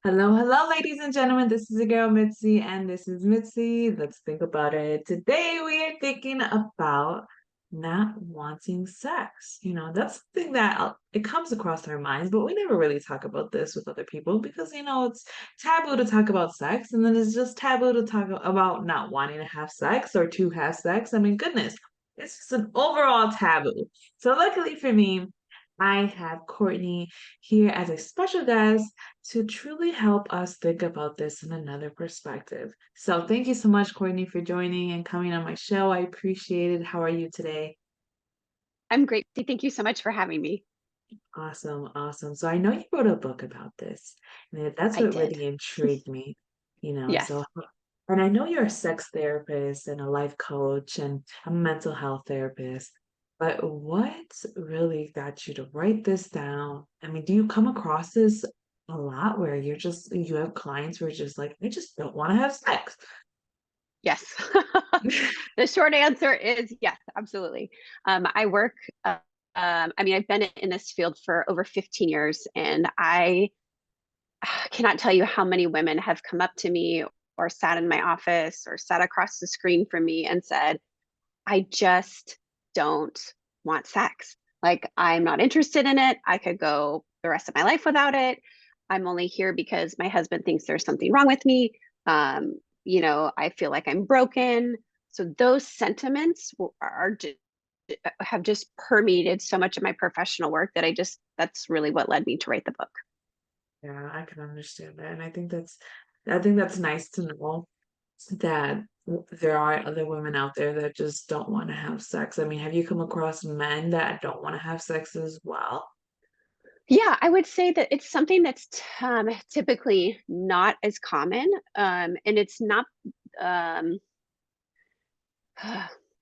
Hello, hello, ladies and gentlemen. This is your girl Mitzi, and this is Mitzi. Let's think about it. Today, we are thinking about not wanting sex. That's something that it comes across our minds, but we never really talk about this with other people because it's taboo to talk about sex, and then it's just taboo to talk about not wanting to have sex or to have sex. I mean, goodness, it's just an overall taboo. So, luckily for me, I have Courtney here as a special guest to truly help us think about this in another perspective. So, thank you so much, Courtney, for joining and coming on my show. I appreciate it. How are you today? I'm great. Thank you so much for having me. Awesome, awesome. So, I know you wrote a book about this, and that's I what did. really intrigued me, Yes. So, and I know you're a sex therapist and a life coach and a mental health therapist. But what really got you to write this down? I mean, do you come across this a lot where you have clients who are just like, I just don't want to have sex? Yes. The short answer is yes, absolutely. I work, I've been in this field for over 15 years, and I cannot tell you how many women have come up to me or sat in my office or sat across the screen from me and said, I just don't want sex. Like, I'm not interested in it. I could go the rest of my life without it. I'm only here because my husband thinks there's something wrong with me. I feel like I'm broken. So those sentiments have just permeated so much of my professional work that that's really what led me to write the book. Yeah, I can understand that. And I think that's nice to know that there are other women out there that just don't want to have sex. I mean, have you come across men that don't want to have sex as well? Yeah, I would say that it's something that's typically not as common. And it's not, um,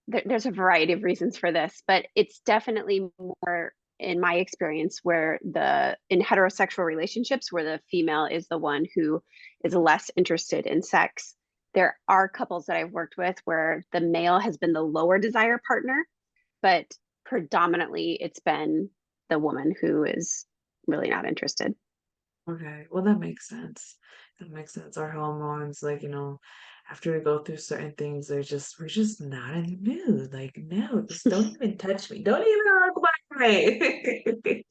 there's a variety of reasons for this, but it's definitely more in my experience where in heterosexual relationships where the female is the one who is less interested in sex. There are couples that I've worked with where the male has been the lower desire partner, but predominantly it's been the woman who is really not interested. Okay, well, that makes sense. That makes sense. Our hormones, after we go through certain things, we're just not in the mood. Like, no, just don't even touch me. Don't even look my way.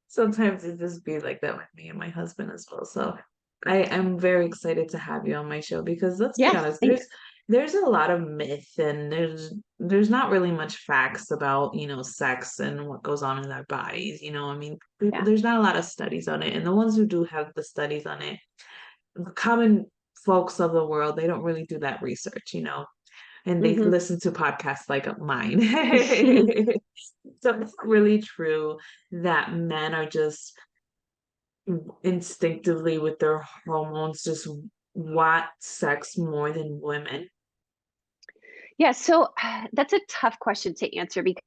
Sometimes it just be like that with me and my husband as well. So I'm very excited to have you on my show because let's be Yes, honest, thanks. there's a lot of myth and there's not really much facts about, sex and what goes on in our bodies. I mean, Yeah. there's not a lot of studies on it. And the ones who do have the studies on it, the common folks of the world, they don't really do that research, and they Hmm. listen to podcasts like mine. So it's really true that men are just instinctively with their hormones just want sex more than women. Yeah, so that's a tough question to answer because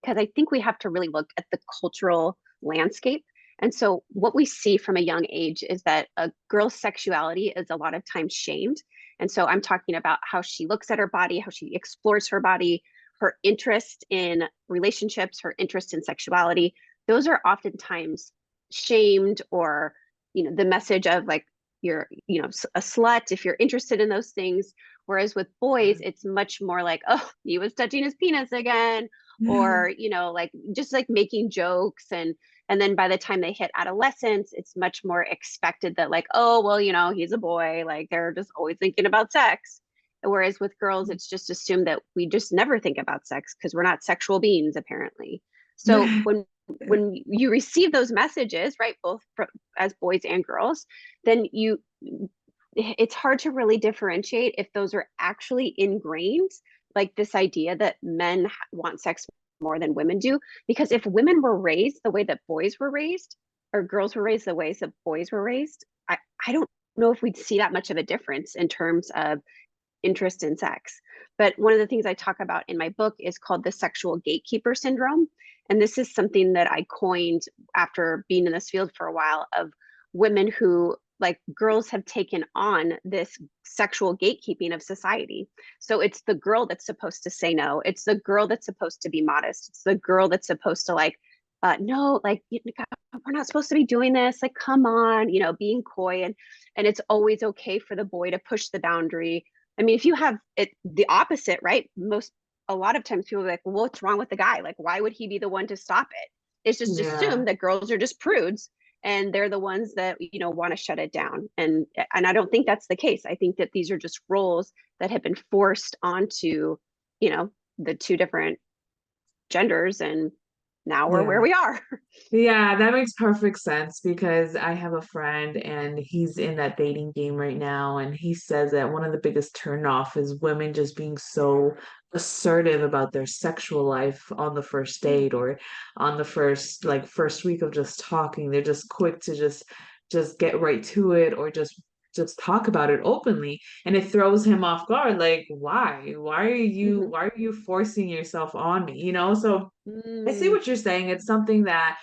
I think we have to really look at the cultural landscape. And so, what we see from a young age is that a girl's sexuality is a lot of times shamed. And so, I'm talking about how she looks at her body, how she explores her body, her interest in relationships, her interest in sexuality. Those are oftentimes shamed, or, the message of like, you're, a slut if you're interested in those things. Whereas with boys, it's much more like, oh, he was touching his penis again, or like just like making jokes. And then by the time they hit adolescence, it's much more expected that like, oh well, he's a boy, like they're just always thinking about sex. Whereas with girls, it's just assumed that we just never think about sex because we're not sexual beings apparently. So when you receive those messages, right, both as boys and girls, then it's hard to really differentiate if those are actually ingrained, like this idea that men want sex more than women do. Because if women were raised the way that boys were raised, or girls were raised the ways that boys were raised, I don't know if we'd see that much of a difference in terms of interest in sex. But one of the things I talk about in my book is called the sexual gatekeeper syndrome. And this is something that I coined after being in this field for a while, of women who, like, girls have taken on this sexual gatekeeping of society. So it's the girl that's supposed to say no. It's the girl that's supposed to be modest. It's the girl that's supposed to like no, like we're not supposed to be doing this. Like, come on, being coy, and it's always okay for the boy to push the boundary. I mean, if you have it the opposite, right? A lot of times people are like, well, what's wrong with the guy? Like, why would he be the one to stop it? It's just Yeah. assumed that girls are just prudes and they're the ones that want to shut it down. And I don't think that's the case. I think that these are just roles that have been forced onto, you know, the two different genders, and now we're where Yeah. we are. Yeah, that makes perfect sense because I have a friend and he's in that dating game right now, and he says that one of the biggest turnoff is women just being so assertive about their sexual life on the first date or on the first week of just talking. They're just quick to just get right to it or just talk about it openly, and it throws him off guard. Like, why? Mm-hmm. Why are you forcing yourself on me? So I see Mm, what you're saying. It's something that,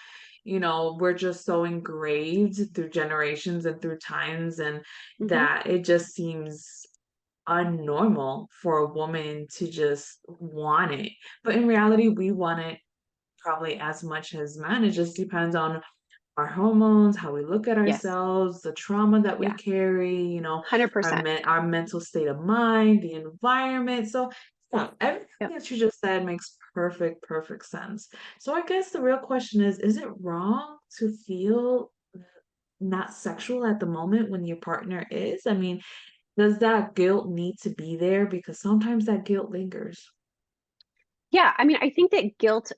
we're just so engraved through generations and through times, and hmm. that it just seems unnormal for a woman to just want it. But in reality, we want it probably as much as men. It just depends on our hormones, how we look at Yes. ourselves, the trauma that we Yeah. carry, our 100%. our mental state of mind, the environment. So yeah, everything Yep. that you just said makes perfect sense. So I guess the real question is it wrong to feel not sexual at the moment when your partner is? I mean, does that guilt need to be there? Because sometimes that guilt lingers. Yeah. I mean, I think that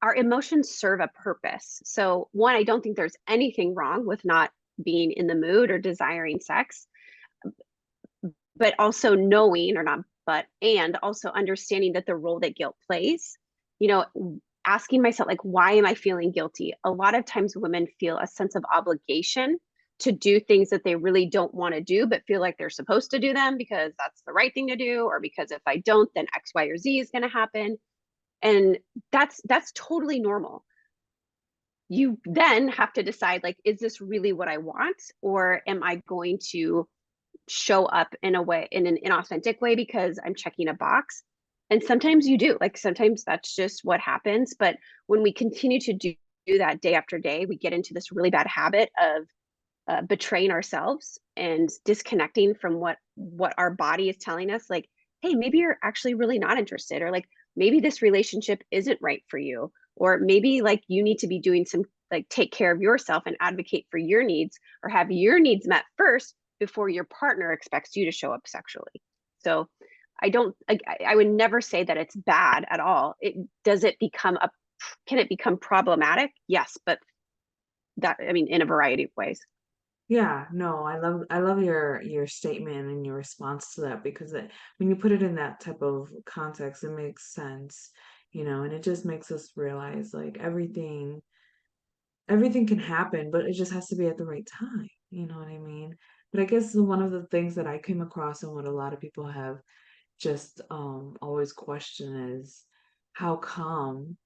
our emotions serve a purpose. So, one, I don't think there's anything wrong with not being in the mood or desiring sex, but also knowing, or not, but, and also understanding that the role that guilt plays, you know, asking myself, like, why am I feeling guilty? A lot of times women feel a sense of obligation to do things that they really don't want to do, but feel like they're supposed to do them because that's the right thing to do, or because if I don't, then X, Y, or Z is going to happen. And that's totally normal. You then have to decide, like, is this really what I want, or am I going to show up in a way, in an inauthentic way, because I'm checking a box? And sometimes you do, like, sometimes that's just what happens. But when we continue to do that day after day, we get into this really bad habit of betraying ourselves and disconnecting from what our body is telling us, like, hey, maybe you're actually really not interested, or like maybe this relationship isn't right for you, or maybe like you need to be doing some, like, take care of yourself and advocate for your needs, or have your needs met first before your partner expects you to show up sexually. So I don't I would never say that it's bad at all. It does it become a can it become problematic? Yes, but that, I mean, in a variety of ways. Yeah, no, I love your statement and your response to that because when you put it in that type of context, it makes sense, and it just makes us realize like everything can happen, but it just has to be at the right time. You know what I mean? But I guess one of the things that I came across and what a lot of people have just always questioned is how come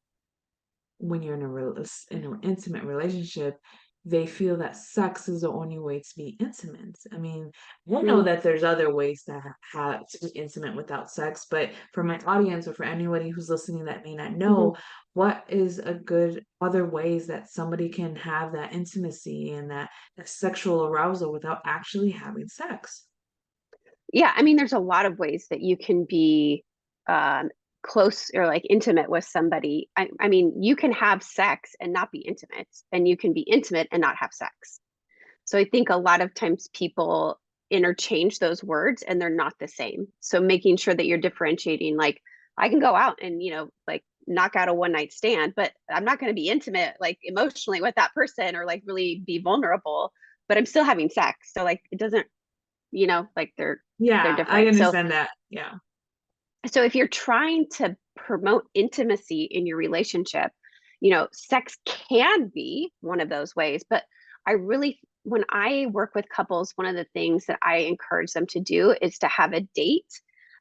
when you're in in an intimate relationship, they feel that sex is the only way to be intimate. I mean, I know Mm, that there's other ways to have to be intimate without sex, but for my audience or for anybody who's listening that may not mhm. know, what is a good other ways that somebody can have that intimacy and that sexual arousal without actually having sex? Yeah, I mean, there's a lot of ways that you can be um, close or like intimate with somebody. I mean, you can have sex and not be intimate, and you can be intimate and not have sex. So I think a lot of times people interchange those words and they're not the same. So making sure that you're differentiating, like, I can go out and, like, knock out a one night stand, but I'm not going to be intimate, like, emotionally with that person, or like really be vulnerable, but I'm still having sex. So like it doesn't, like they're Yeah, I different. So understand that. Yeah. if you're trying to promote intimacy in your relationship, sex can be one of those ways. But when I work with couples, one of the things that I encourage them to do is to have a date.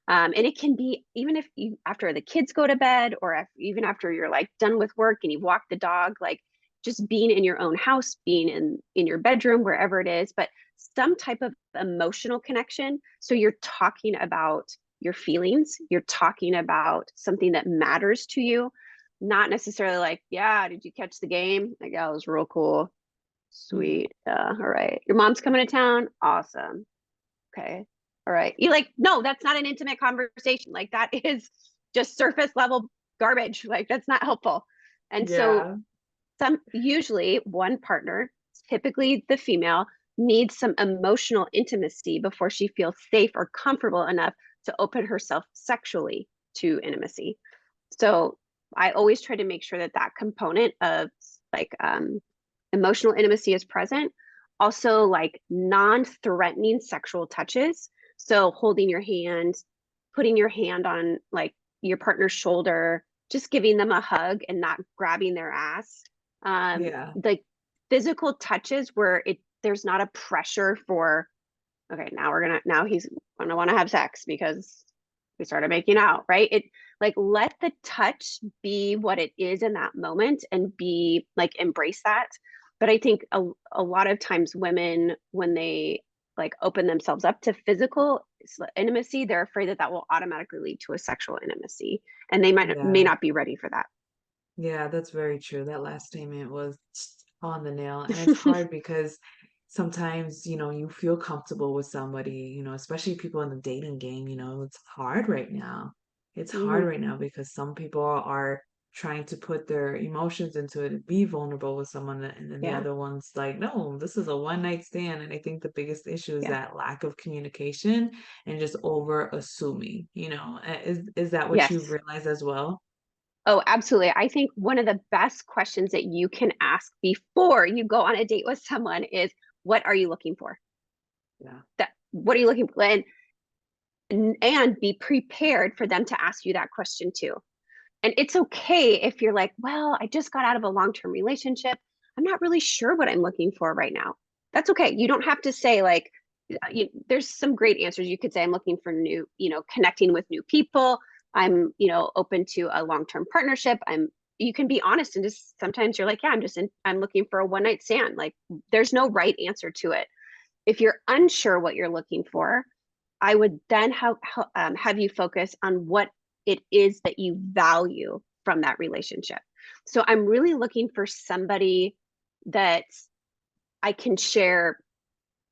And it can be even if you, after the kids go to bed, or even after you're like done with work and you walk the dog, like just being in your own house, being in your bedroom, wherever it is, but some type of emotional connection. So you're talking about your feelings, you're talking about something that matters to you. not necessarily like, yeah, did you catch the game? Like, yeah, it was real cool. Mm. Sweet. All right. Your mom's coming to town. Awesome. Okay. All right. You like, no, that's not an intimate conversation. Like that is just surface level garbage. Like that's not helpful. And so Yeah, usually one partner, typically the female, needs some emotional intimacy before she feels safe or comfortable enough to open herself sexually to intimacy. So I always try to make sure that that component of like emotional intimacy is present. Also, like non-threatening sexual touches. So holding your hand, putting your hand on like your partner's shoulder, just giving them a hug and not grabbing their ass. yeah, Like physical touches where there's not a pressure for, okay, now he's gonna want to have sex because we started making out, right? It like let the touch be what it is in that moment and be like embrace that. But I think a lot of times women, when they like open themselves up to physical intimacy, they're afraid that that will automatically lead to a sexual intimacy, and they may yeah. not be ready for that. Yeah, that's very true. That last statement was on the nail. And it's hard because sometimes, you feel comfortable with somebody, especially people in the dating game, it's hard right now. It's hard Hmm. right now because some people are trying to put their emotions into it and be vulnerable with someone, and then the Yeah, other one's like, no, this is a one night stand. And I think the biggest issue is yeah, that lack of communication and just over assuming. Is that what you've yes. realized as well? Oh, absolutely. I think one of the best questions that you can ask before you go on a date with someone is, what are you looking for? Yeah. That what are you looking for? And be prepared for them to ask you that question too. And it's okay if you're like, well, I just got out of a long-term relationship. I'm not really sure what I'm looking for right now. That's okay. You don't have to say like, there's some great answers. You could say, I'm looking for new, connecting with new people. I'm, open to a long-term partnership. You can be honest and just sometimes you're like, yeah, I'm looking for a one night stand. Like there's no right answer to it. If you're unsure what you're looking for, I would then have you focus on what it is that you value from that relationship. So I'm really looking for somebody that I can share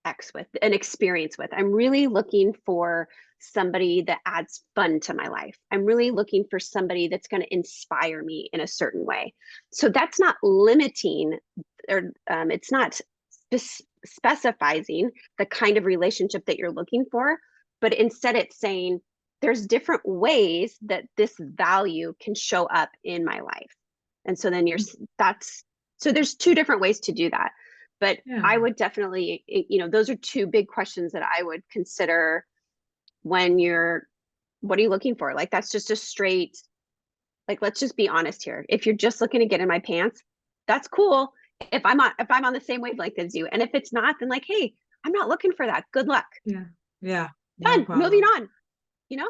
X with, an experience with. I'm really looking for somebody that adds fun to my life. I'm really looking for somebody that's going to inspire me in a certain way. So that's not limiting, or it's not specifying the kind of relationship that you're looking for, but instead it's saying there's different ways that this value can show up in my life. And so then that's, so there's two different ways to do that. But I Yeah. would definitely, those are two big questions that I would consider when what are you looking for? Like, that's just a straight, like, let's just be honest here. If you're just looking to get in my pants, that's cool. If I'm on the same wavelength as you. And if it's not, then like, hey, I'm not looking for that. Good luck. Yeah. Yeah. No Done. Moving problem. on, you know?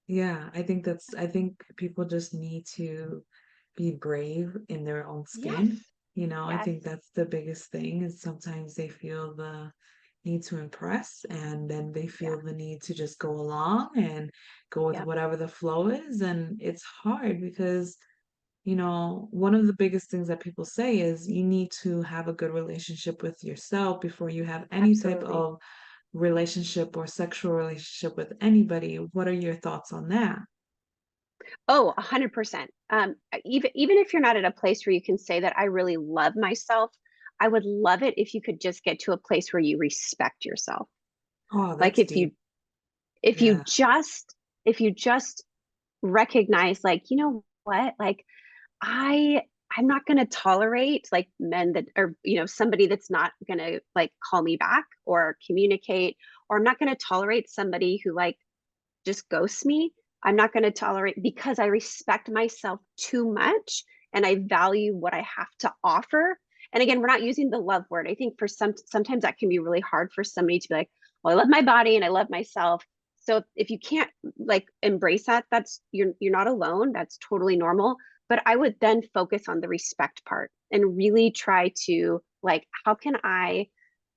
Yeah, I think people just need to be brave in their own Yes. skin. I Yes. think that's the biggest thing is sometimes they feel the need to impress and then they Yeah. feel the need to just go along and go with Yep. whatever the flow is. And it's hard because, one of the biggest things that people say is you need to have a good relationship with yourself before you have any type Absolutely. of relationship or sexual relationship with anybody. What are your thoughts on that? Oh, 100%. Even if you're not at a place where you can say that I really love myself, I would love it if you could just get to a place where you respect yourself. Oh, Like that's deep. if you Yeah. just if you just recognize like, you know what? Like I I'm not going to tolerate like men that are, somebody that's not going to like call me back or communicate, or I'm not going to tolerate somebody who like just ghosts me. I'm not going to tolerate, because I respect myself too much and I value what I have to offer. And again, we're not using the love word. I think sometimes that can be really hard for somebody to be like, well, I love my body and I love myself. So if you can't like embrace that, that's you're not alone. That's totally normal. But I would then focus on the respect part and really try to like, how can I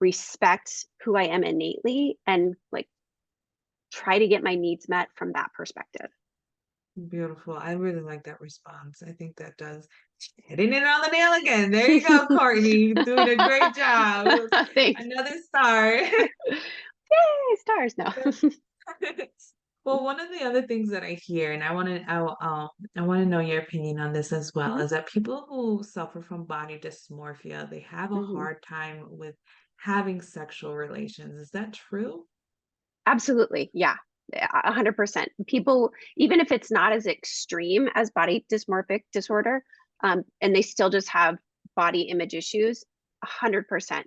respect who I am innately and like try to get my needs met from that perspective. Beautiful. I really like that response. I think that does hitting it on the nail again. There you go, Courtney, doing a great job. Thanks. Another star. Yay, stars. No. Well, one of the other things that I hear, and I want to know your opinion on this as well, Mhm, is that people who suffer from body dysmorphia, they have a mhm. hard time with having sexual relations. Is that true? Absolutely. Yeah. 100%. People, even if it's not as extreme as body dysmorphic disorder, and they still just have body image issues, 100%.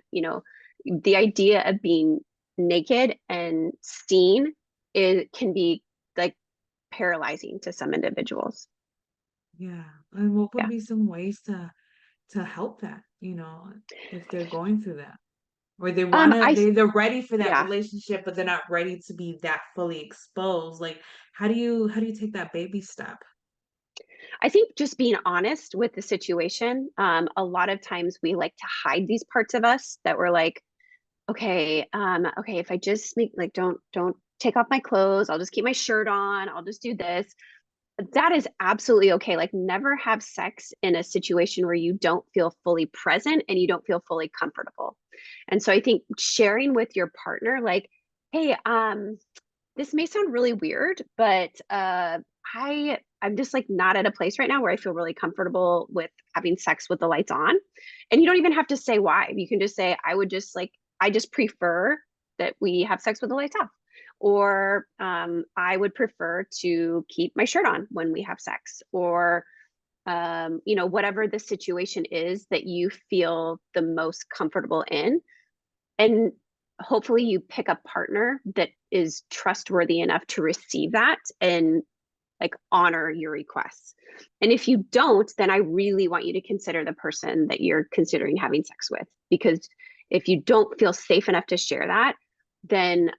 The idea of being naked and seen can be like paralyzing to some individuals. Yeah. And what would Yeah. be some ways to help that, if they're going through that? Or they Um, wanna I, they're ready for that yeah, relationship, but they're not ready to be that fully exposed. Like, how do you take that baby step? I think just being honest with the situation. A lot of times we like to hide these parts of us that we're like, okay, if I just make like don't take off my clothes, I'll just keep my shirt on, I'll just do this. That is absolutely okay. Like never have sex in a situation where you don't feel fully present and you don't feel fully comfortable. And so I think sharing with your partner, like, hey, this may sound really weird, but I'm just like not at a place right now where I feel really comfortable with having sex with the lights on. And you don't even have to say why. You can just say, I just prefer that we have sex with the lights off. Or I would prefer to keep my shirt on when we have sex. Or whatever the situation is that you feel the most comfortable in. And hopefully you pick a partner that is trustworthy enough to receive that and like honor your requests. And if you don't, then I really want you to consider the person that you're considering having sex with. Because if you don't feel safe enough to share that, then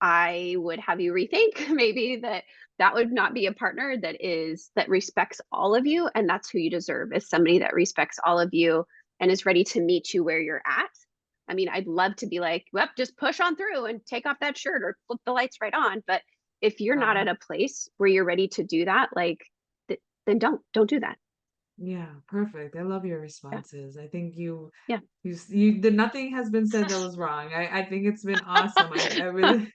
I would have you rethink maybe that would not be a partner that respects all of you, and that's who you deserve, is somebody that respects all of you and is ready to meet you where you're at. I mean, I'd love to be like, well, just push on through and take off that shirt or flip the lights right on. But if you're not Uh, at a place where you're ready to do that, like, then don't do that. yeah, perfect. I love your Yeah, responses. I think yeah. you did nothing has been said that was wrong. I think it's been awesome. I really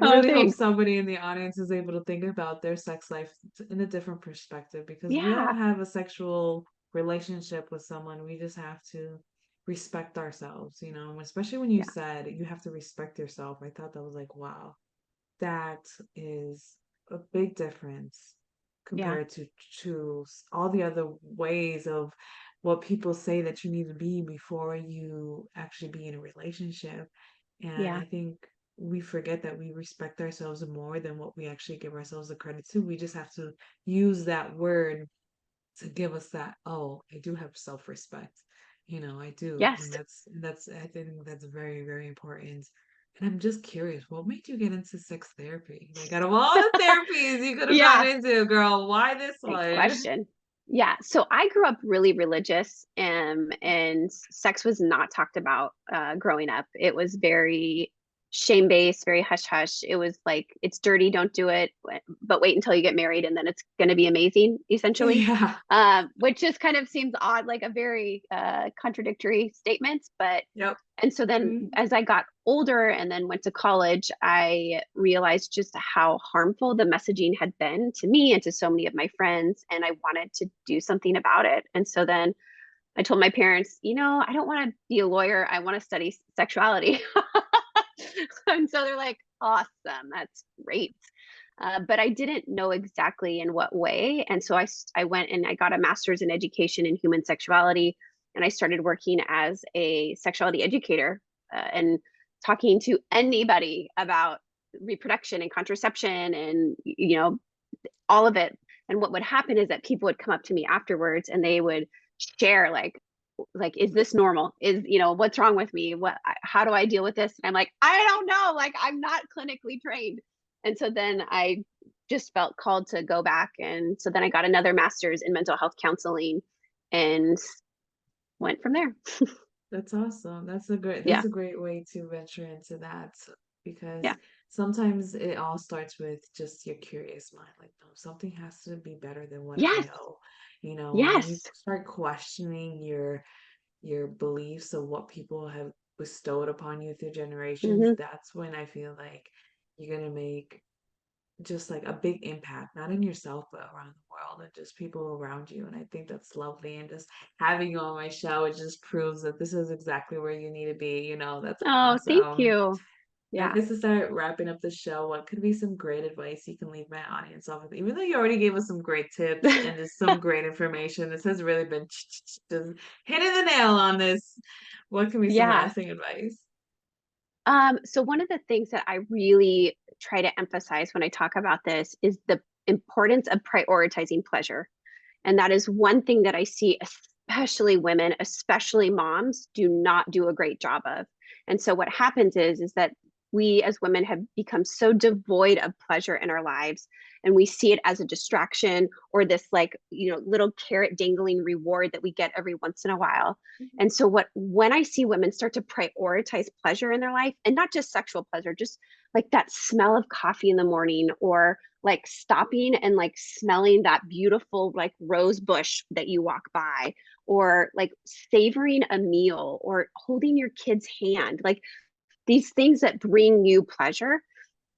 I Oh, really hope thanks. somebody in the audience is able to think about their sex life in a different perspective because we all Yeah, have a sexual relationship with someone. We just have to respect ourselves, especially when you yeah, said you have to respect yourself. I thought that was like, wow, that is a big difference yeah, compared to all the other ways of what people say that you need to be before you actually be in a relationship. And yeah, I think we forget that we respect ourselves more than what we actually give ourselves the credit to. We just have to use that word to give us that, oh, I do have self-respect. I do. And yes. that's I think that's very, very important. And I'm just curious, what made you get into sex therapy? Like out of all the therapies you could have gone Yeah. into, girl, why this Thanks one? question. Yeah, so I grew up really religious, and sex was not talked about growing up. It was very shame-based, very hush-hush. It was like, it's dirty, don't do it, but wait until you get married and then it's going to be amazing, essentially. Yeah. Which just kind of seems odd, like a very contradictory statement. But Yep. and so then Mhm. as I got older and then went to college, I realized just how harmful the messaging had been to me and to so many of my friends. And I wanted to do something about it. And so then I told my parents, I don't want to be a lawyer. I want to study sexuality. And so they're like, awesome, that's great. But I didn't know exactly in what way. And so I went and I got a master's in education in human sexuality. And I started working as a sexuality educator and talking to anybody about reproduction and contraception and, all of it. And what would happen is that people would come up to me afterwards and they would share like is this normal, is what's wrong with me, how do I deal with this, and I'm like, I don't know, like I'm not clinically trained. And so then I just felt called to go back, and so then I got another master's in mental health counseling and went from there. That's awesome. That's Yeah, a great way to venture into that because yeah, sometimes it all starts with just your curious mind. Like, no, something has to be better than what I Yes. know. And when you Yes. start questioning your beliefs of what people have bestowed upon you through generations, Hmm. that's when I feel like you're gonna make just like a big impact, not in yourself, but around the world and just people around you. And I think that's lovely. And just having you on my show, it just proves that this is exactly where you need to be. That's Oh, thank awesome. you. I Yeah. guess to start wrapping up the show, what could be some great advice you can leave my audience off with? Even though you already gave us some great tips and just some great information, this has really been just hitting the nail on this. What can be some Yeah. lasting advice? So one of the things that I really try to emphasize when I talk about this is the importance of prioritizing pleasure. And that is one thing that I see, especially women, especially moms, do not do a great job of. And so what happens is that we as women have become so devoid of pleasure in our lives, and we see it as a distraction or this like, little carrot dangling reward that we get every once in a while. Mhm. And so when I see women start to prioritize pleasure in their life, and not just sexual pleasure, just like that smell of coffee in the morning, or like stopping and like smelling that beautiful like rose bush that you walk by, or like savoring a meal, or holding your kid's hand, like these things that bring you pleasure.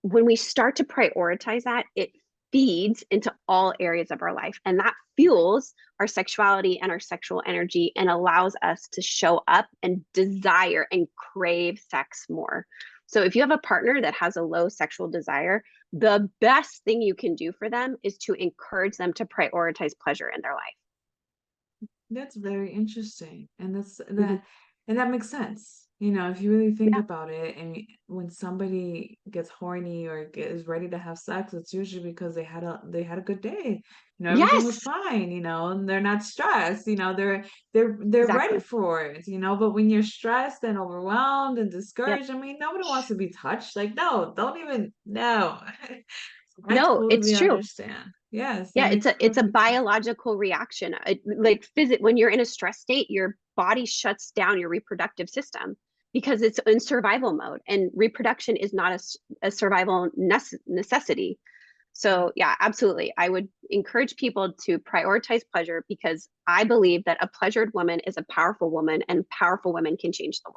When we start to prioritize that, it feeds into all areas of our life, and that fuels our sexuality and our sexual energy and allows us to show up and desire and crave sex more. So if you have a partner that has a low sexual desire, the best thing you can do for them is to encourage them to prioritize pleasure in their life. That's very interesting. And that's Mhm. that makes sense. If you really think Yeah. about it, and when somebody gets horny or is ready to have sex, it's usually because they had a good day. Everything was Yes. fine, and they're not stressed, they're ready Exactly. for it. But when you're stressed and overwhelmed and Yep. discouraged, I mean, nobody wants to be touched. Like, no, don't even no. I No, it's totally true. understand. Yes, that Yeah, makes it's a perfect sense. biological reaction. Like when you're in a stress state, your body shuts down your reproductive system because it's in survival mode, and reproduction is not a survival necessity. So yeah, absolutely. I would encourage people to prioritize pleasure, because I believe that a pleasured woman is a powerful woman, and powerful women can change the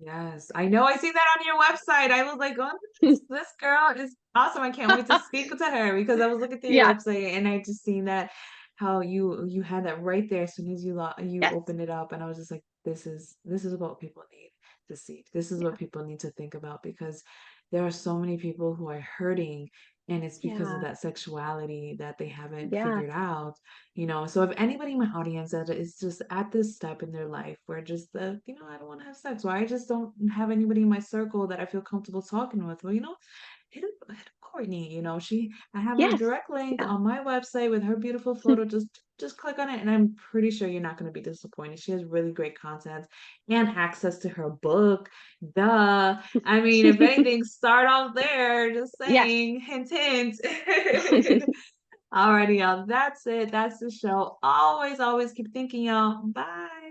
Yes, I know. I seen that on your website. I was like, "Oh, world. this girl is awesome. I can't wait to speak to her," because I was looking through your Yeah. website and I just seen that how you had that right there as soon as you Yes. opened it up, and I was just like, this is what people need to see. This is what Yeah. people need to think about because there are so many people who are hurting, and it's because of Yeah. that sexuality that they haven't Yeah. figured out. So if anybody in my audience that is just at this step in their life where just I don't want to have sex, or I just don't have anybody in my circle that I feel comfortable talking with, well, hit up Courtney. I have her Yes. direct link Yeah. on my website with her beautiful photo. Just click on it, and I'm pretty sure you're not going to be disappointed. She has really great content and access to her book. Duh. I mean, if anything, start off there. Just Yes. saying, hint, hint. Alrighty, y'all. That's it. That's the show. Always, always keep thinking, y'all. Bye.